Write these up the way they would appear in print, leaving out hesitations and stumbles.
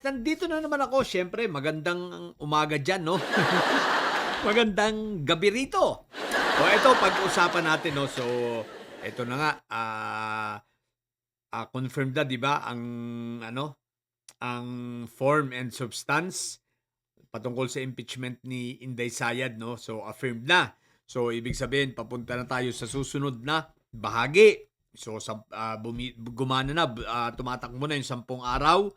Nandito na naman ako, siyempre magandang umaga diyan 'no. Magandang gabi rito. O eto pag-usapan natin 'no, so eto na nga, confirmed na 'di ba ang ano, ang form and substance patungkol sa impeachment ni Inday Sayad 'no, so affirmed na. So ibig sabihin papunta na tayo sa susunod na bahagi. So gumana na, tumatakbo na yung 10 araw,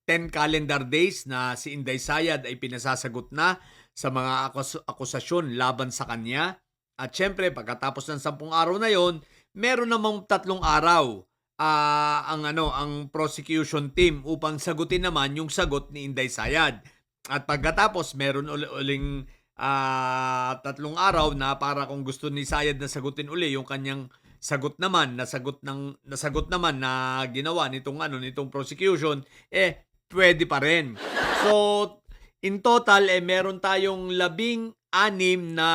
10 calendar days na si Inday Sayad ay pinasasagot na sa mga akusasyon laban sa kanya. At siyempre pagkatapos ng 10 araw na yon, meron namang 3 araw ang prosecution team upang sagutin naman yung sagot ni Inday Sayad. At pagkatapos meron uling 3 araw na para kung gusto ni Sayad na sagutin uli yung kanyang nasagot naman na ginawa nitong prosecution, pwede pa rin. So in total meron tayong 16 na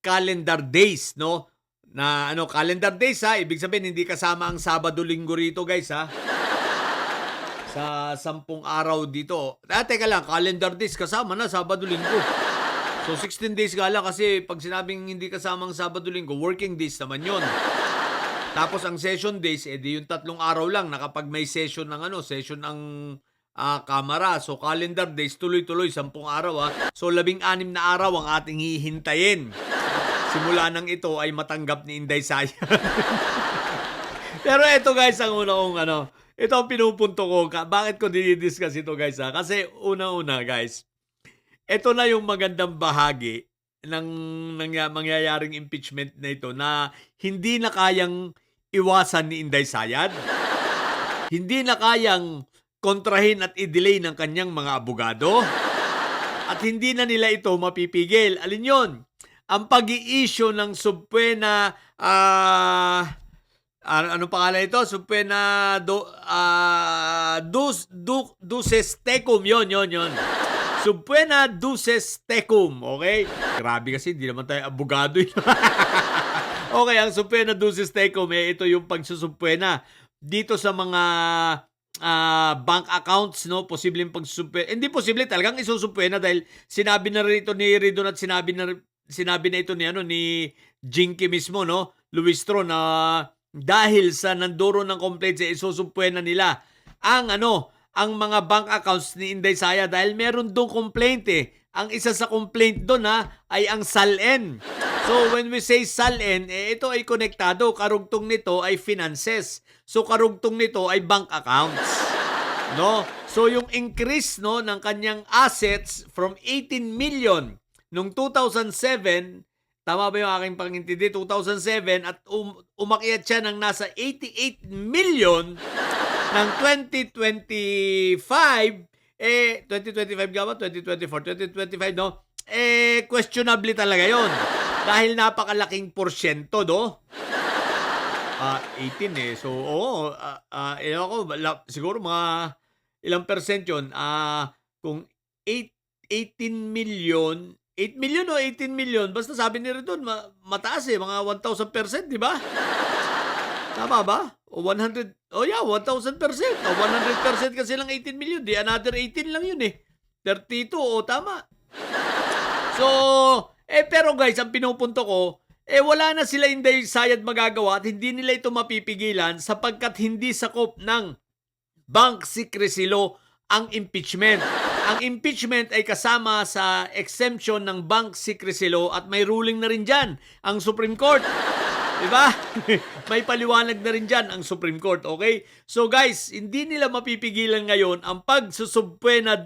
calendar days, no? Na calendar days ibig sabihin hindi kasama ang Sabado Linggo rito, guys, ha. Sa 10 araw dito. Teka lang, calendar days kasama na Sabado Linggo. So 16 days nga lang kasi pag sinabing hindi kasamang Sabado Linggo, working days naman 'yon. Tapos ang session days di yung 3 araw lang na kapag may session session ang Kamara. So calendar days tuloy-tuloy 10 araw, ha. So 16 na araw ang ating hihintayin. Simula nang ito ay matanggap ni Inday Sayad. Pero ito, guys, ang una kong ito ang pinupunto ko. Bakit ko dinidiscuss ito, guys, ha? Kasi una-una, guys, ito na yung magandang bahagi ng mangyayaring impeachment na ito na hindi na kayang iwasan ni Inday Sayad. Hindi na kayang kontrahin at i-delay ng kanyang mga abogado. At hindi na nila ito mapipigil. Alin yon? Ang pag-i-issue ng subpoena, ano pangalan ito? Subpoena duces tecum. Yon. Subpoena duces tecum, okay? Grabe kasi, hindi naman tayo abogado. Okay, ang subpoena duces tecum, ito yung pagsusubpoena dito sa mga bank accounts, no? Posibleng pagsusubpoena. Hindi posible, talagang isusubpoena dahil sinabi na rin ito ni Ridon at sinabi na ito ni Jinky mismo, no? Luis Tro, na dahil sa nanduro ng complaints isusubpoena nila ang mga bank accounts ni Inday Sayad dahil meron doong complaint Ang isa sa complaint doon ay ang SALN. So when we say SALN, ito ay konektado. Karugtong nito ay finances. So karugtong nito ay bank accounts. No? So yung increase ng kanyang assets from 18 million nung 2007, tama ba yung aking pangintindi? 2007 at umakyat siya ng nasa 88 million ng 2025, 2025 nga ba? 2024, 2025, no? Questionable talaga yon. Dahil napakalaking porsyento, no? 18 So, oo. Siguro mga ilang percent yun. Kung 18 million, 8 million o 18 million, basta sabi ni Redon, mataas mga 1,000%, di ba? Tama ba? O 100, 1,000%. O 100% kasi lang 18 million, di another 18 lang yun 32, tama. So, pero guys, ang pinupunto ko, wala na sila Inday Sayad magagawa at hindi nila ito mapipigilan sapagkat hindi sakop ng bank secrecy law ang impeachment. Ang impeachment ay kasama sa exemption ng bank secrecy law at may ruling na rin dyan ang Supreme Court. Diba? May paliwanag na rin dyan ang Supreme Court, okay? So guys, hindi nila mapipigilan ngayon ang pagsusubpoena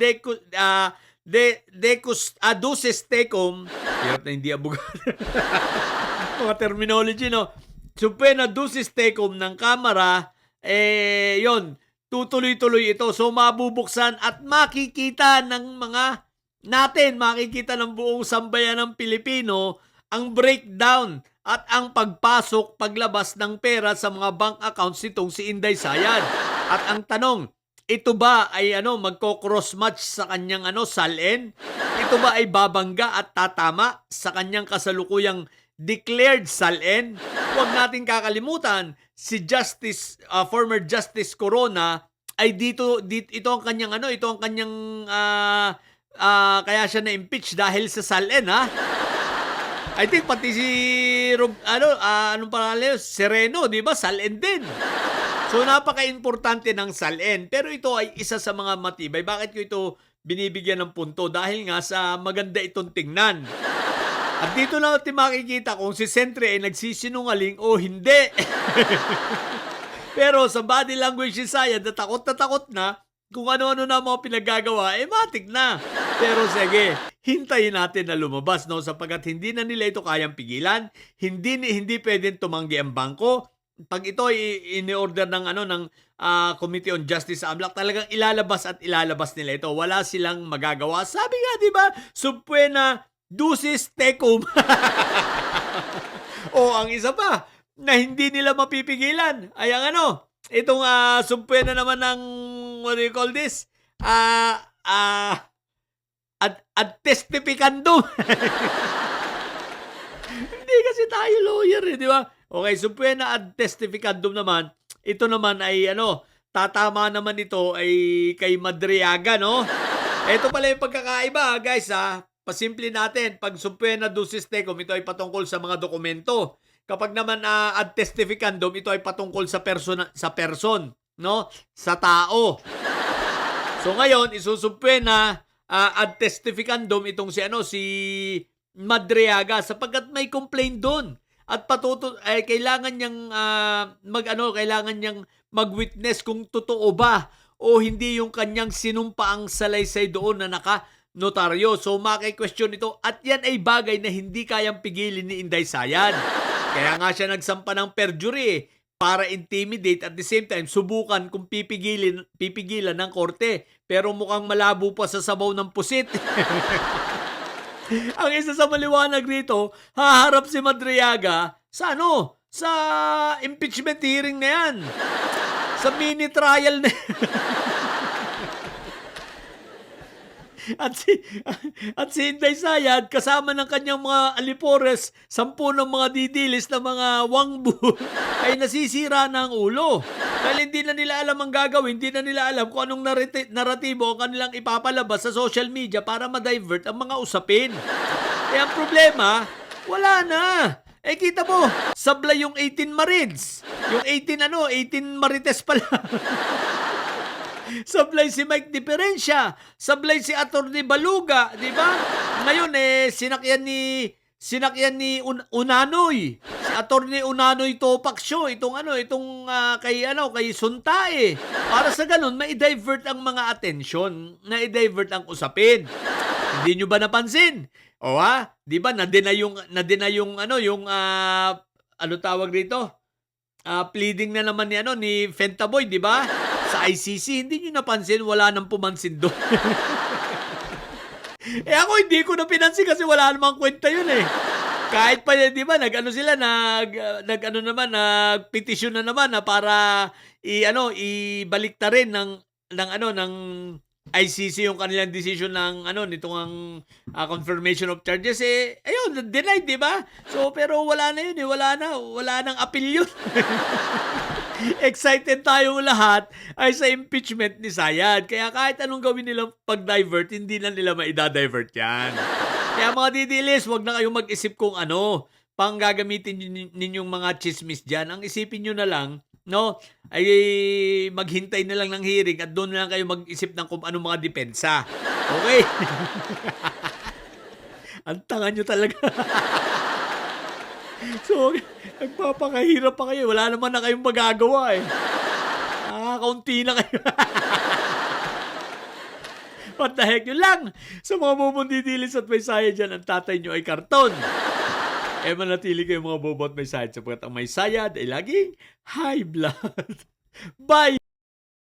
duces tecum. Hirap na hindi abogado. Mga terminology, no? Subpoena duces tecum ng Kamara, yon, tutuloy-tuloy ito. So mabubuksan at makikita ng makikita ng buong sambayan ng Pilipino ang breakdown at ang pagpasok, paglabas ng pera sa mga bank accounts nitong si Inday Sayad. At ang tanong, ito ba ay magko-cross match sa kanyang SALN? Ito ba ay babangga at tatama sa kanyang kasalukuyang declared SALN? Huwag nating kakalimutan, si former Justice Corona ay ito ang kanyang ano, ito ang kanyang, kaya siya na-impeach dahil sa SALN, ha? I think pati si anong pangalan yun? Sereno, 'di ba? SALN din. So napaka-importante ng SALN, pero ito ay isa sa mga matibay. Bakit ko ito binibigyan ng punto? Dahil nga sa maganda itong tingnan. At dito na natin makikita kung si Sentry ay nagsisinungaling o hindi. Pero sa body language ni Sayad na takot na kung ano-ano na mga pinaggagawa, matik na. Pero sige, hintayin natin na lumabas, no? Sapagkat hindi na nila ito kayang pigilan, hindi pwedeng tumanggi ang bangko. Pag ito ay ini-order ng Committee on Justice sa AMLAC, talagang ilalabas nila ito. Wala silang magagawa. Sabi nga, 'di ba? Subpoena ducis tecum. O ang isa pa na hindi nila mapipigilan ay ang itong subpoena naman ng what do you call this? Ad testificandum. Hindi kasi tayo lawyer, di ba? Okay, subpoena ad testificandum naman. Ito naman ay tatama naman ito ay kay Madriaga, no? Ito pala yung pagkakaiba, guys, pasimple natin. Pag subpoena ducis tecum, ito ay patungkol sa mga dokumento. Kapag naman ad testificandum, ito ay patungkol sa person, no? Sa tao. So ngayon, isusubpoena ad testificandum itong si Madriaga sapagkat may complaint doon. At kailangan niyang kailangan niyang mag-witness kung totoo ba o hindi yung kanyang sinumpaang salaysay doon na naka-notaryo. So maki-question ito at yan ay bagay na hindi kayang pigilin ni Inday Sayad. Kaya nga siya nagsampa ng perjury para intimidate at the same time subukan kung pipigilan ng korte. Pero mukhang malabo pa sa sabaw ng pusit. Ang isa sa maliwanag rito, haharap si Madriaga sa sa impeachment hearing na yan. Sa mini trial na At si Inday Sayad, kasama ng kanyang mga alipores, 10 ng mga didilis na mga wangbu, ay nasisira na ang ulo. Dahil hindi na nila alam ang gagawin, hindi na nila alam kung anong naratibo ang kanilang ipapalabas sa social media para ma-divert ang mga usapin. Ang problema, wala na. Kita mo, sablay yung 18 Marines. Yung 18 Marites pala. Sablay si Mike Diferencia, sablay si Atty. Baluga, di ba? Ngayon sinakyan ni Unanoy. Si Atty. Unanoy Topaksyo, itong kay Suntae. Para sa ganun mai-divert ang mga atensyon, na-divert ang usapin. Hindi nyo ba napansin? Di ba na-deny yung tawag dito? Pleading na naman ni Fentaboy, di ba? Sa ICC, hindi nyo napansin, wala nang pumansin doon. Ako hindi ko na pinansin kasi wala namang kwenta yun Kahit pa, di ba, nagpetisyon na naman na para ibalik ta rin ng ICC yung kanilang decision ng nitong confirmation of charges ayun, denied, di ba? So pero wala na yun wala nang appeal yun. Excited tayong lahat ay sa impeachment ni Sayad. Kaya kahit anong gawin nilang pag-divert, hindi na nila maida-divert yan. Kaya mga didilis, wag na kayong mag-isip kung pang gagamitin ninyong mga chismis dyan. Ang isipin nyo na lang, ay maghintay na lang ng hearing at doon na lang kayo mag-isip ng kung anong mga depensa. Okay? Ang tanga nyo talaga. So, nagpapakahirap pa kayo. Wala naman na kayong magagawa kaunti na kayo. What the heck, yun lang. Sa mga bubundidilis at may sayad dyan, ang tatay nyo ay karton. Manatili kayo mga bobo at may sayad sapagkat ang may sayad ay laging high blood. Bye!